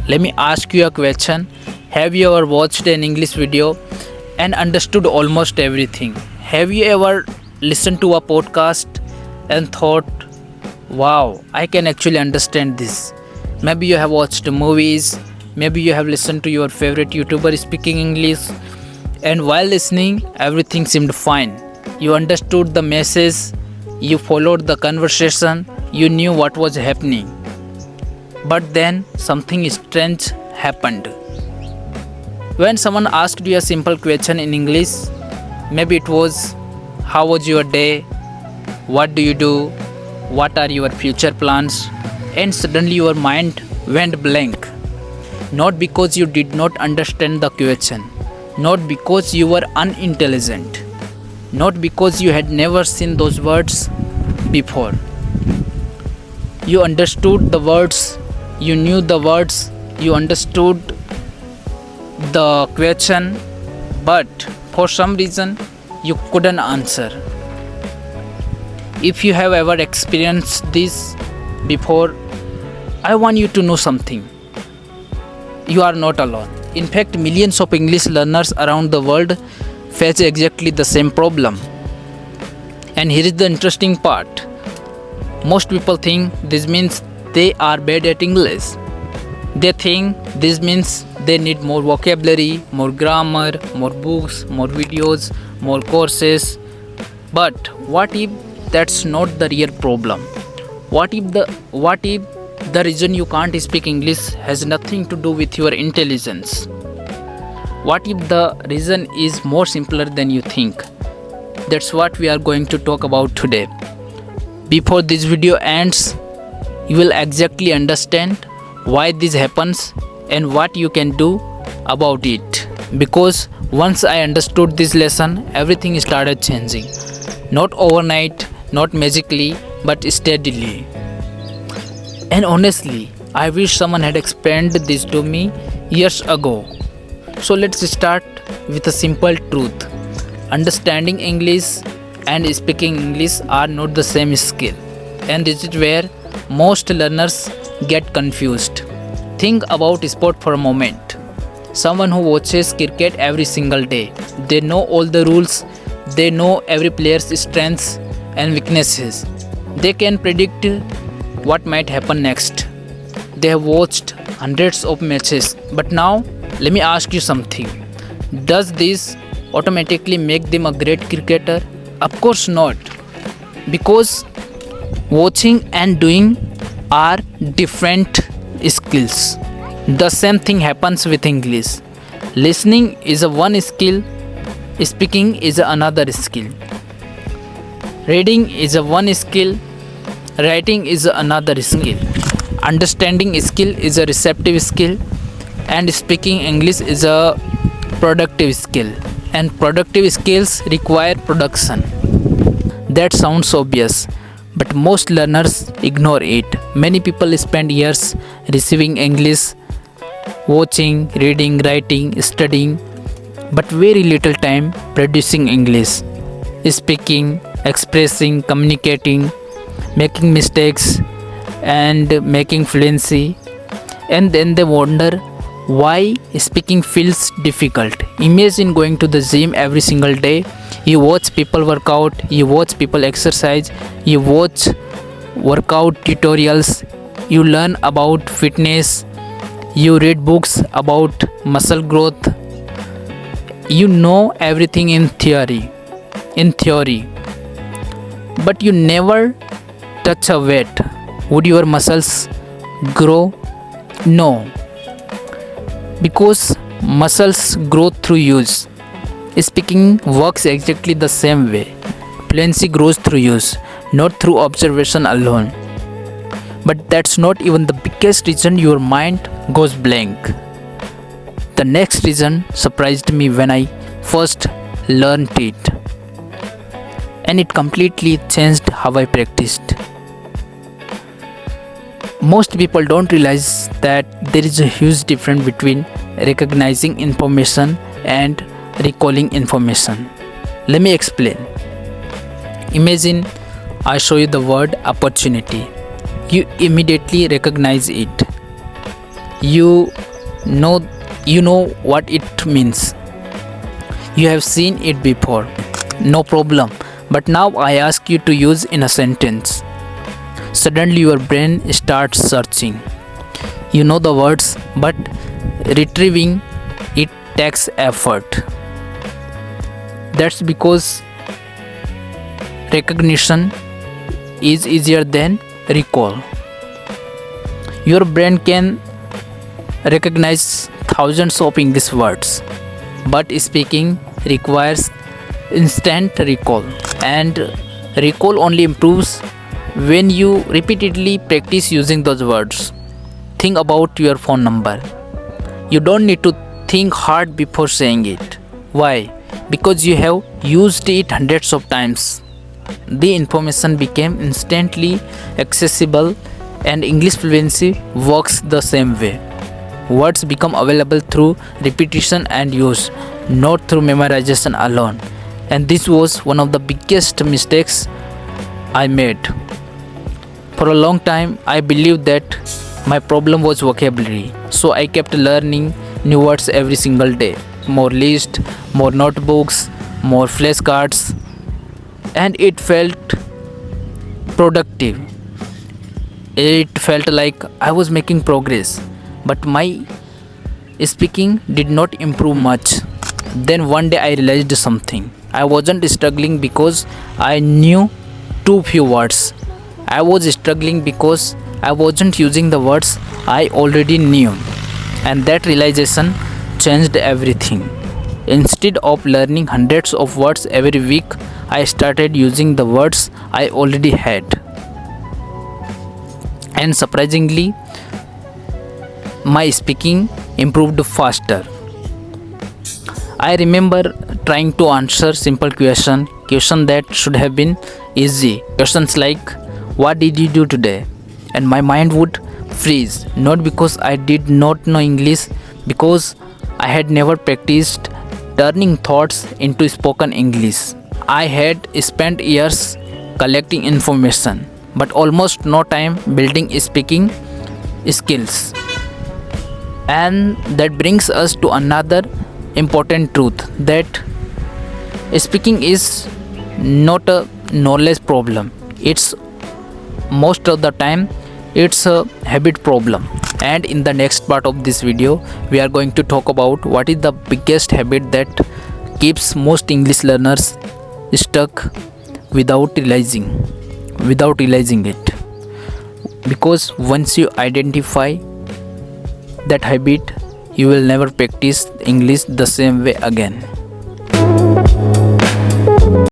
Let me ask you a question. Have you ever watched an English video and understood almost everything? Have you ever listened to a podcast and thought, wow, I can actually understand this? Maybe you have watched movies, maybe you have listened to your favorite YouTuber speaking English, and while listening, everything seemed fine. You understood the message, you followed the conversation, you knew what was happening. But then something strange happened. When someone asked you a simple question in English, maybe it was, how was your day? What do you do? What are your future plans? And suddenly your mind went blank. Not because you did not understand the question, not because you were unintelligent, not because you had never seen those words before. You understood the words, you knew the words, you understood the question, but for some reason you couldn't answer. If you have ever experienced this before, I want you to know something. You are not alone. In fact, millions of English learners around the world face exactly the same problem. And here is the interesting part. Most people think this means they are bad at English. They think this means they need more vocabulary, more grammar, more books, more videos, more courses. But what if that's not the real problem? What if the reason you can't speak English has nothing to do with your intelligence? What if the reason is more simpler than you think? That's what we are going to talk about today. Before this video ends, you will exactly understand why this happens and what you can do about it. Because once I understood this lesson, everything started changing. Not overnight, not magically, but steadily. And honestly, I wish someone had explained this to me years ago. So let's start with a simple truth. Understanding English and speaking English are not the same skill. And this is where most learners get confused. Think about sport for a moment. Someone who watches cricket every single day, they know all the rules, they know every player's strengths and weaknesses. They can predict what might happen next. They have watched hundreds of matches. But now, let me ask you something. Does this automatically make them a great cricketer? Of course not. Because watching and doing are different skills. The same thing happens with English. Listening is a one skill, speaking is another skill. Reading is a one skill, writing is another skill. Understanding skill is a receptive skill, and speaking English is a productive skill. And productive skills require production. That sounds obvious, but most learners ignore it. Many people spend years receiving English, watching, reading, writing, studying, but very little time producing English, speaking, expressing, communicating, making mistakes, and making fluency. And then they wonder why speaking feels difficult. Imagine going to the gym every single day. You watch people work out, you watch people exercise, you watch workout tutorials, you learn about fitness, you read books about muscle growth. You know everything in theory, but you never touch a weight. Would your muscles grow? No, because muscles grow through use. Speaking works exactly the same way. Fluency grows through use, not through observation alone. But that's not even the biggest reason your mind goes blank. The next reason surprised me when I first learned it, and it completely changed how I practiced. Most people don't realize that there is a huge difference between recognizing information and recalling information. Let me explain. Imagine I show you the word opportunity. You immediately recognize it. You know you know what it means. You have seen it before. No problem. But now I ask you to use in a sentence. Suddenly your brain starts searching. You know the words, but retrieving it takes effort. That's because recognition is easier than recall. Your brain can recognize thousands of English words, but speaking requires instant recall, and recall only improves when you repeatedly practice using those words. Think about your phone number. You don't need to think hard before saying it. Why? Because you have used it hundreds of times. The information became instantly accessible, and English fluency works the same way. Words become available through repetition and use, not through memorization alone. And this was one of the biggest mistakes I made. For a long time, I believed that my problem was vocabulary, so I kept learning new words every single day. More lists, more notebooks, more flashcards, and it felt productive. It felt like I was making progress, but my speaking did not improve much. Then one day I realized something. I wasn't struggling because I knew too few words. I was struggling because I wasn't using the words I already knew. And that realization changed everything. Instead of learning hundreds of words every week, I started using the words I already had. And surprisingly, my speaking improved faster. I remember trying to answer simple question that should have been easy. Questions like, what did you do today? And my mind would freeze, not because I did not know English, because I had never practiced turning thoughts into spoken English. I had spent years collecting information, but almost no time building speaking skills. And that brings us to another important truth, that speaking is not a knowledge problem. It's most of the time it's a habit problem. And in the next part of this video, we are going to talk about what is the biggest habit that keeps most English learners stuck without realizing it. Because once you identify that habit, you will never practice English the same way again.